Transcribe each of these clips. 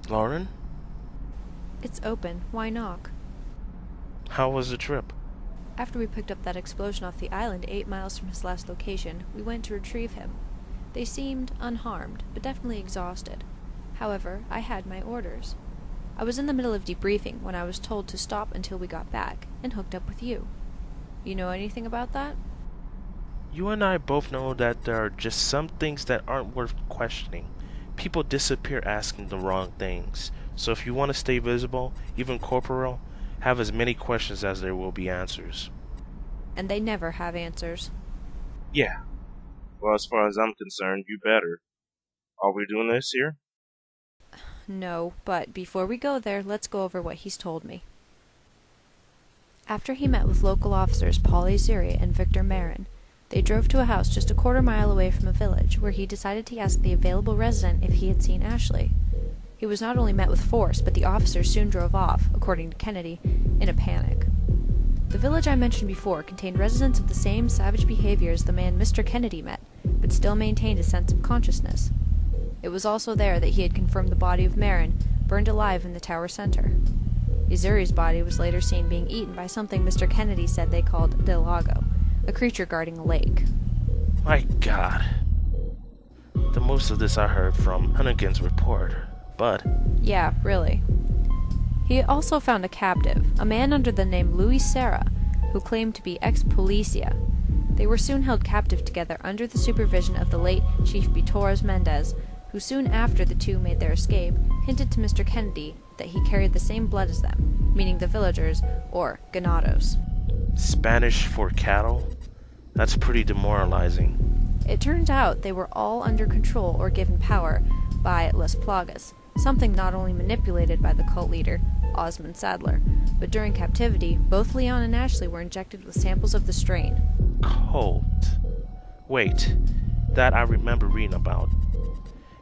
Lauren? It's open. Why knock? How was the trip? After we picked up that explosion off the island 8 miles from his last location, we went to retrieve him. They seemed unharmed, but definitely exhausted. However, I had my orders. I was in the middle of debriefing when I was told to stop until we got back, and hooked up with you. You know anything about that? You and I both know that there are just some things that aren't worth questioning. People disappear asking the wrong things. So if you want to stay visible, even corporeal, have as many questions as there will be answers. And they never have answers. Yeah. Well, as far as I'm concerned, you better. Are we doing this here? No, but before we go there, let's go over what he's told me. After he met with local officers Paul Azuri and Victor Marin, they drove to a house just a quarter mile away from a village, where he decided to ask the available resident if he had seen Ashley. He was not only met with force, but the officers soon drove off, according to Kennedy, in a panic. The village I mentioned before contained residents of the same savage behavior as the man Mr. Kennedy met, but still maintained a sense of consciousness. It was also there that he had confirmed the body of Marin, burned alive in the tower center. Izuri's body was later seen being eaten by something Mr. Kennedy said they called Del Lago, a creature guarding a lake. My God. The most of this I heard from Hunnigan's report, but... Yeah, really. He also found a captive, a man under the name Louis Serra, who claimed to be ex-policia. They were soon held captive together under the supervision of the late Chief Bitores Mendez, who soon after the two made their escape, hinted to Mr. Kennedy that he carried the same blood as them, meaning the villagers, or ganados. Spanish for cattle? That's pretty demoralizing. It turns out they were all under control or given power by Las Plagas, something not only manipulated by the cult leader, Osmond Sadler, but during captivity, both Leon and Ashley were injected with samples of the strain. Cult. Wait, that I remember reading about.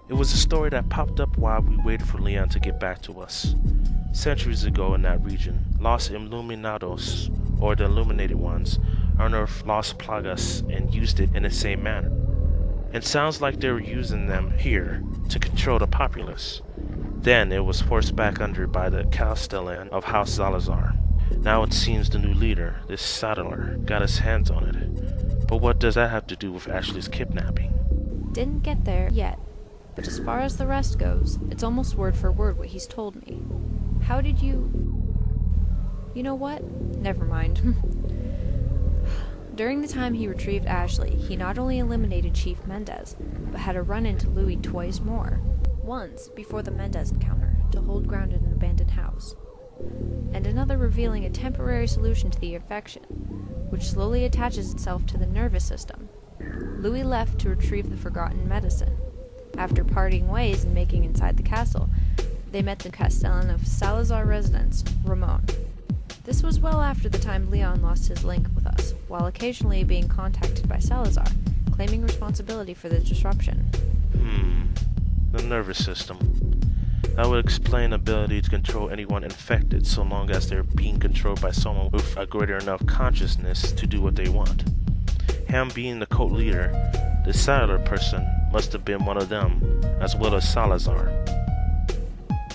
It was a story that popped up while we waited for Leon to get back to us. Centuries ago in that region, Los Iluminados, or the Illuminated Ones, unearthed Las Plagas and used it in the same manner. It sounds like they were using them here to control the populace. Then it was forced back under by the Castellan of House Salazar. Now it seems the new leader, this Sadler, got his hands on it. But what does that have to do with Ashley's kidnapping? Didn't get there yet, but as far as the rest goes, it's almost word for word what he's told me. How did you... You know what? Never mind. During the time he retrieved Ashley, he not only eliminated Chief Mendez, but had a run into Louis twice more. Once, before the Mendez encounter, to hold ground in an abandoned house. And another revealing a temporary solution to the infection, which slowly attaches itself to the nervous system. Louis left to retrieve the forgotten medicine. After parting ways and making inside the castle, they met the Castellan of Salazar residence, Ramon. This was well after the time Leon lost his link with us, while occasionally being contacted by Salazar, claiming responsibility for the disruption. The nervous system. That would explain the ability to control anyone infected so long as they're being controlled by someone with a greater enough consciousness to do what they want. Him being the cult leader, the Sadler person must have been one of them, as well as Salazar.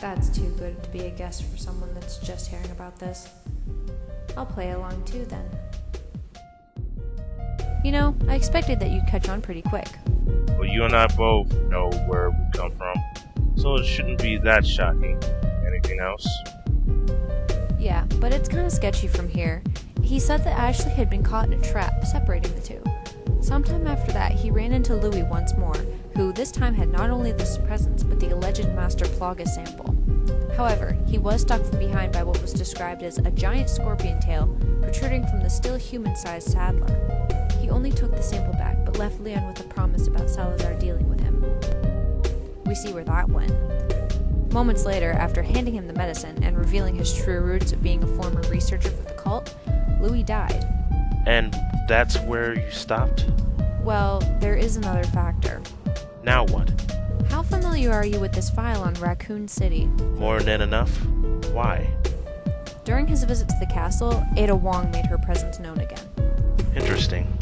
That's too good to be a guess for someone that's just hearing about this. I'll play along too, then. You know, I expected that you'd catch on pretty quick. Well, you and I both know where we come from, so it shouldn't be that shocking. Anything else? Yeah, but it's kind of sketchy from here. He said that Ashley had been caught in a trap, separating the two. Sometime after that, he ran into Louis once more, who this time had not only the presence, but the alleged Master Plaga sample. However, he was stuck from behind by what was described as a giant scorpion tail protruding from the still human-sized Sadler. He only took the sample back, but left Leon with a promise about Salazar dealing with him. We see where that went. Moments later, after handing him the medicine and revealing his true roots of being a former researcher for the cult, Louis died. And that's where you stopped? Well, there is another factor. Now what? How familiar are you with this file on Raccoon City? More than enough? Why? During his visit to the castle, Ada Wong made her presence known again. Interesting.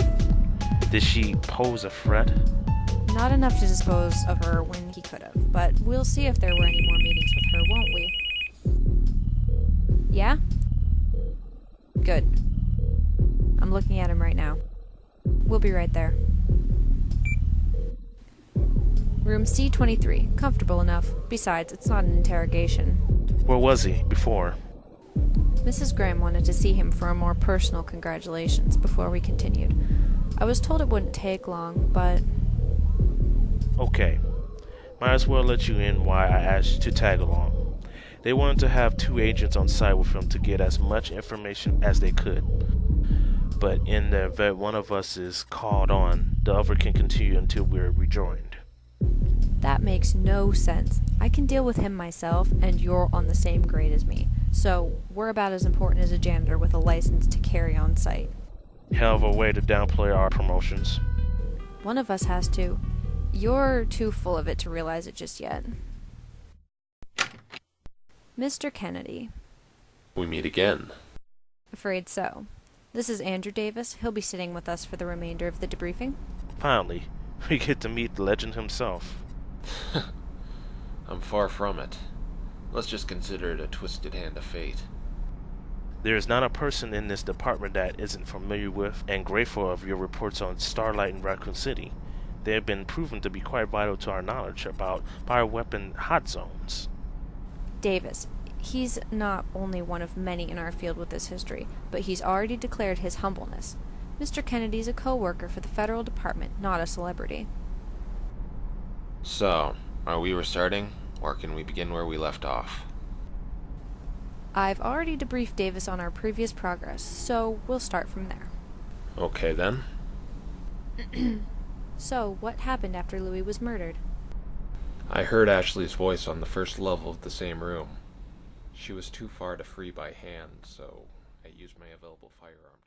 Did she pose a threat? Not enough to dispose of her when he could have, but we'll see if there were any more meetings with her, won't we? Yeah? Good. I'm looking at him right now. We'll be right there. Room C23. Comfortable enough. Besides, it's not an interrogation. Where was he before? Mrs. Graham wanted to see him for a more personal congratulations before we continued. I was told it wouldn't take long, but... Okay. Might as well let you in why I asked you to tag along. They wanted to have 2 agents on site with him to get as much information as they could. But in the event one of us is called on, the other can continue until we're rejoined. That makes no sense. I can deal with him myself, and you're on the same grade as me. So, we're about as important as a janitor with a license to carry on site. Hell of a way to downplay our promotions. One of us has to. You're too full of it to realize it just yet. Mr. Kennedy. We meet again. Afraid so. This is Andrew Davis. He'll be sitting with us for the remainder of the debriefing. Finally, we get to meet the legend himself. I'm far from it. Let's just consider it a twisted hand of fate. There is not a person in this department that isn't familiar with and grateful of your reports on Starlight and Raccoon City. They have been proven to be quite vital to our knowledge about bioweapon hot zones. Davis. He's not only one of many in our field with this history, but he's already declared his humbleness. Mr. Kennedy's a co-worker for the federal department, not a celebrity. So, are we restarting, or can we begin where we left off? I've already debriefed Davis on our previous progress, so we'll start from there. Okay then. So, what happened after Louis was murdered? I heard Ashley's voice on the first level of the same room. She was too far to free by hand, so I used my available firearm